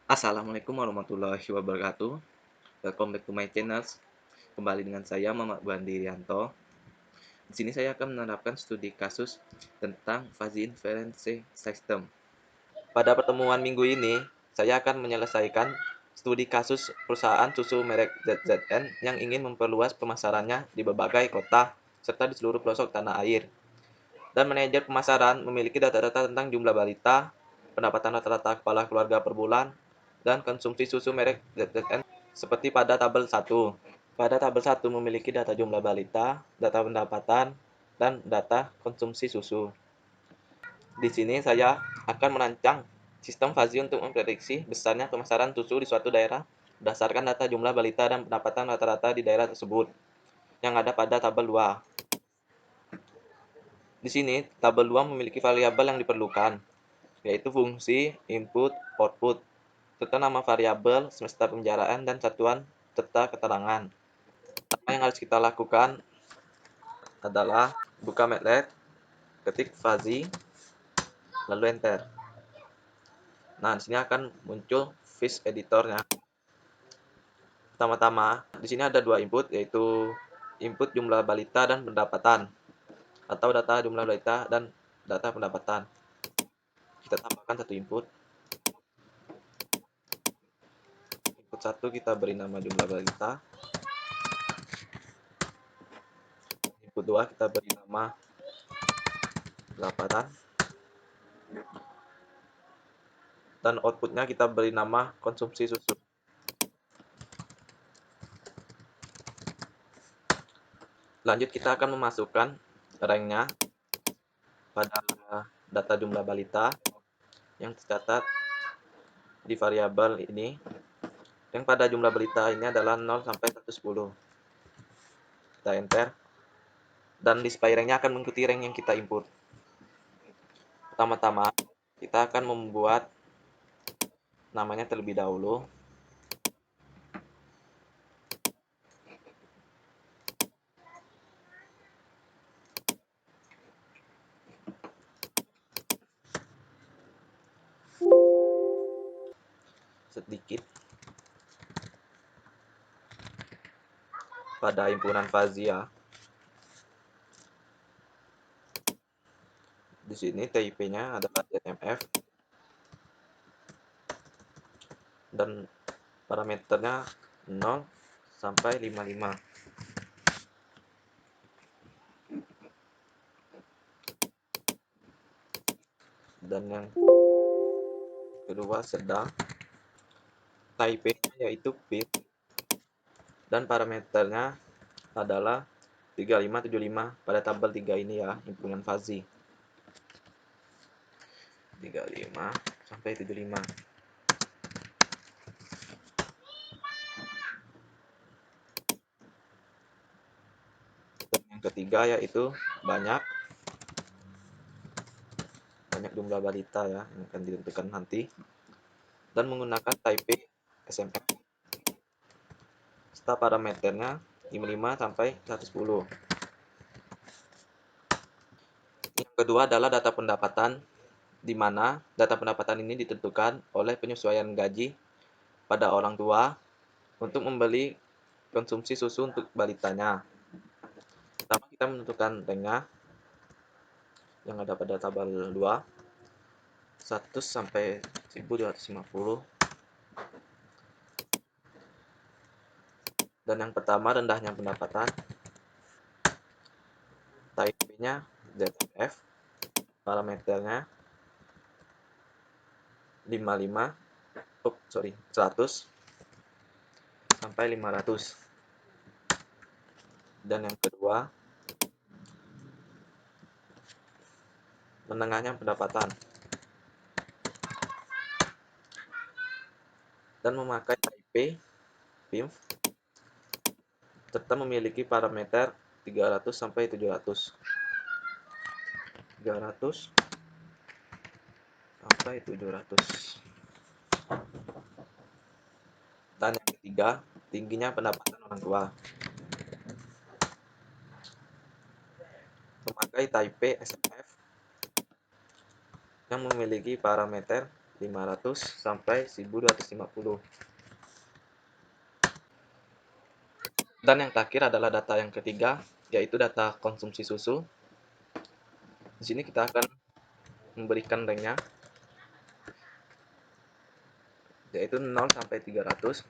Assalamualaikum warahmatullahi wabarakatuh. Welcome back to my channel. Kembali dengan saya Muhammad Wandi Rianto. Di sini saya akan menerapkan studi kasus tentang fuzzy inference system. Pada pertemuan minggu ini, saya akan menyelesaikan studi kasus perusahaan susu merek ZZN yang ingin memperluas pemasarannya di berbagai kota serta di seluruh pelosok tanah air. Dan manajer pemasaran memiliki data-data tentang jumlah balita, pendapatan rata-rata kepala keluarga per bulan, dan konsumsi susu merek ZZN seperti pada tabel 1. Pada tabel 1 memiliki data jumlah balita, data pendapatan, dan data konsumsi susu. Di sini saya akan merancang sistem fuzzy untuk memprediksi besarnya pemasaran susu di suatu daerah berdasarkan data jumlah balita dan pendapatan rata-rata di daerah tersebut yang ada pada tabel 2. Di sini, tabel 2 memiliki variabel yang diperlukan, yaitu fungsi, input, output, serta nama variabel, semesta pembicaraan, dan satuan serta keterangan. Pertama yang harus kita lakukan adalah buka MATLAB, ketik fuzzy, lalu enter. Nah, di sini akan muncul fish editornya. Pertama-tama, di sini ada dua input, yaitu input jumlah balita dan pendapatan, atau data jumlah balita dan data pendapatan. Kita tambahkan satu input. Input 1 kita beri nama jumlah balita. Input 2 kita beri nama pendapatan. Dan outputnya kita beri nama konsumsi susu. Lanjut kita akan memasukkan ranknya pada data jumlah balita yang tercatat di variabel ini. Yang pada jumlah balita ini adalah 0 sampai 110. Kita enter. Dan display ranknya akan mengikuti rank yang kita input. Pertama-tama kita akan membuat namanya terlebih dahulu. Sedikit pada himpunan fuzzy ya. Di sini TIP-nya adalah ZMF dan parameternya 0 sampai 55. Dan yang kedua sedang, TIP-nya yaitu pip, dan parameternya adalah 3575 pada tabel 3 ini ya, himpunan fuzzy. 35 sampai 75. Dan yang ketiga yaitu banyak jumlah balita ya, yang akan ditentukan nanti, dan menggunakan type SMF. Serta parameternya 55 sampai 110. Yang kedua adalah data pendapatan, di mana data pendapatan ini ditentukan oleh penyesuaian gaji pada orang tua untuk membeli konsumsi susu untuk balitanya. Pertama kita menentukan ranknya yang ada pada tabel 2, 100 sampai 1250. Dan yang pertama rendahnya pendapatan, type-nya ZF, parameternya 100 sampai 500. Dan yang kedua menengahnya pendapatan dan memakai type PIMF serta memiliki parameter 300 sampai 700. 300 sampai 700. Dan yang ketiga, tingginya pendapatan orang tua. Memakai type SMF yang memiliki parameter 500 sampai 1250. Dan yang terakhir adalah data yang ketiga, yaitu data konsumsi susu. Di sini kita akan memberikan ranknya, yaitu 0 sampai 300.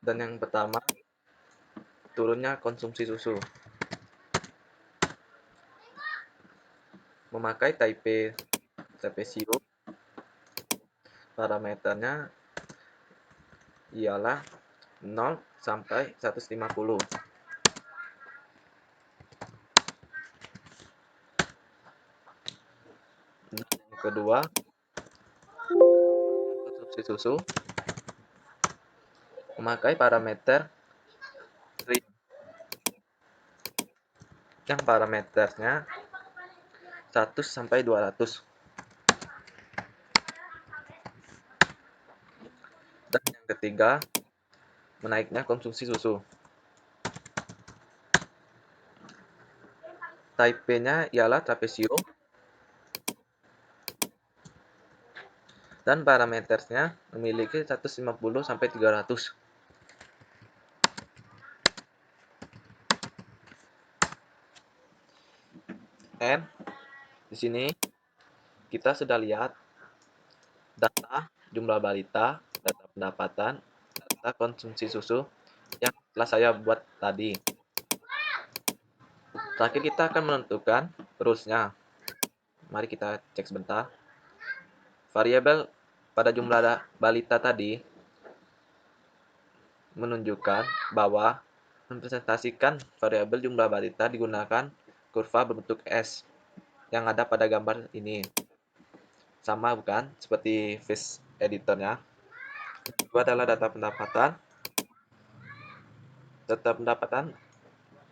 Dan yang pertama, turunnya konsumsi susu. Memakai Taipei Sirup, parameternya ialah 0 sampai 150. Dan yang kedua, konsumsi susu memakai parameter RIM yang parameternya 100 sampai 200. Dan yang ketiga, menaiknya konsumsi susu. Taipei-nya ialah trapesium dan parameternya memiliki 150 sampai 300. And di sini kita sudah lihat data jumlah balita, data pendapatan, data konsumsi susu yang telah saya buat tadi. Terakhir kita akan menentukan rules-nya. Mari kita cek sebentar. Variabel pada jumlah balita tadi menunjukkan bahwa mempresentasikan variabel jumlah balita digunakan kurva berbentuk S yang ada pada gambar ini. Sama bukan? Seperti face editornya. Itu adalah data pendapatan. Data pendapatan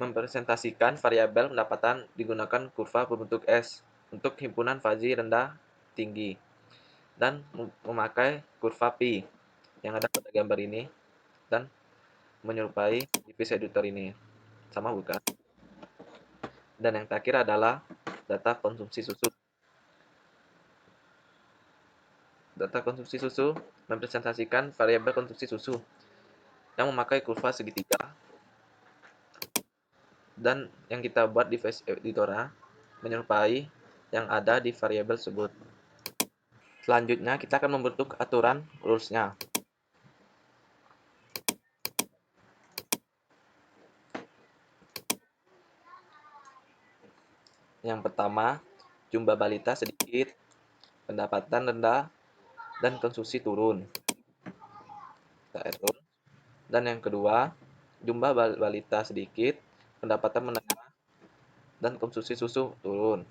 mempresentasikan variabel pendapatan digunakan kurva berbentuk S untuk himpunan fuzzy rendah tinggi dan memakai kurva pi yang ada pada gambar ini dan menyerupai face editor ini. Sama bukan? Dan yang terakhir adalah data konsumsi susu. Data konsumsi susu mempresentasikan variabel konsumsi susu yang memakai kurva segitiga dan yang kita buat di face editor menyerupai yang ada di variabel tersebut. Selanjutnya kita akan membentuk aturan rules-nya. Yang pertama, jumlah balita sedikit, pendapatan rendah, dan konsumsi turun. Dan yang kedua, jumlah balita sedikit, pendapatan menengah, dan konsumsi susu turun.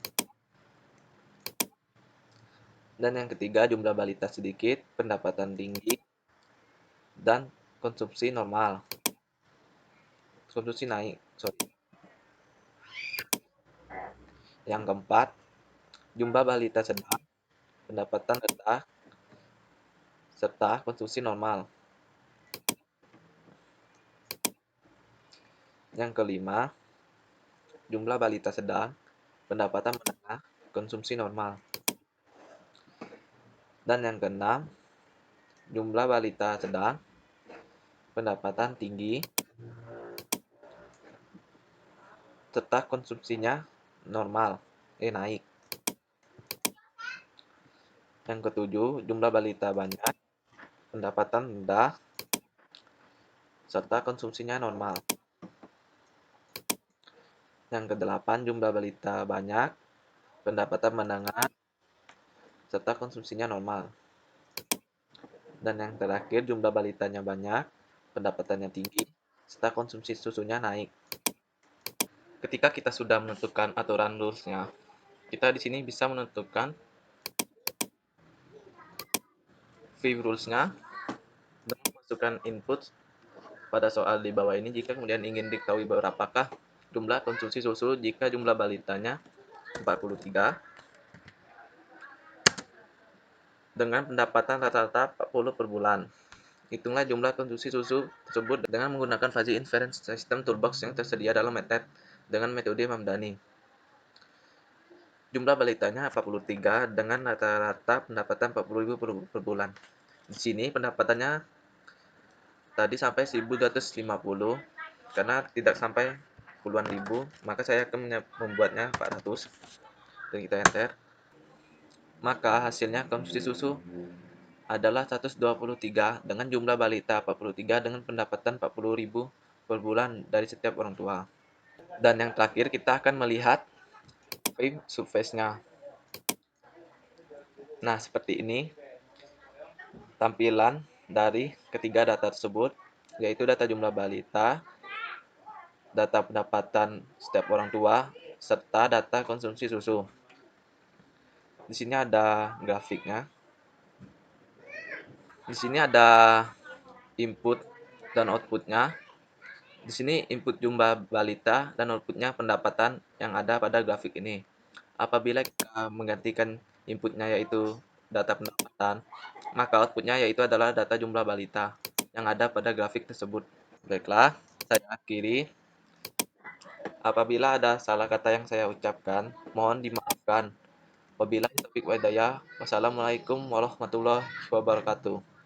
Dan yang ketiga, jumlah balita sedikit, pendapatan tinggi, dan konsumsi normal. Konsumsi naik, sorry. Yang keempat, jumlah balita sedang, pendapatan rendah, serta konsumsi normal. Yang kelima, jumlah balita sedang, pendapatan menengah, konsumsi normal. Dan yang keenam, jumlah balita sedang, pendapatan tinggi, serta konsumsinya normal, naik. Yang ketujuh, jumlah balita banyak, pendapatan rendah, serta konsumsinya normal. Yang kedelapan, jumlah balita banyak, pendapatan menengah, serta konsumsinya normal. Dan yang terakhir, jumlah balitanya banyak, pendapatannya tinggi, serta konsumsi susunya naik. Ketika kita sudah menentukan aturan rules-nya, kita di sini bisa menentukan view rules-nya dan memasukkan input pada soal di bawah ini jika kemudian ingin diketahui berapakah jumlah konsumsi susu jika jumlah balitanya 43 dengan pendapatan rata-rata 40 per bulan. Hitunglah jumlah konsumsi susu tersebut dengan menggunakan fuzzy inference system toolbox yang tersedia dalam MATLAB dengan metode Mamdani. Jumlah balitanya 43 dengan rata-rata pendapatan 40.000 per bulan. Di sini pendapatannya tadi sampai 1.250, karena tidak sampai puluhan ribu, maka saya akan membuatnya 400 dan kita enter. Maka hasilnya konsumsi susu adalah 123 dengan jumlah balita 43 dengan pendapatan 40.000 per bulan dari setiap orang tua. Dan yang terakhir kita akan melihat surface-nya. Nah, seperti ini tampilan dari ketiga data tersebut, yaitu data jumlah balita, data pendapatan setiap orang tua, serta data konsumsi susu. Di sini ada grafiknya. Di sini ada input dan outputnya. Di sini input jumlah balita dan outputnya pendapatan yang ada pada grafik ini. Apabila kita menggantikan inputnya yaitu data pendapatan, maka outputnya yaitu adalah data jumlah balita yang ada pada grafik tersebut. Baiklah, saya akhiri. Apabila ada salah kata yang saya ucapkan, mohon dimaafkan. Wabillahi taufiq wa hidayah. Wassalamualaikum warahmatullahi wabarakatuh.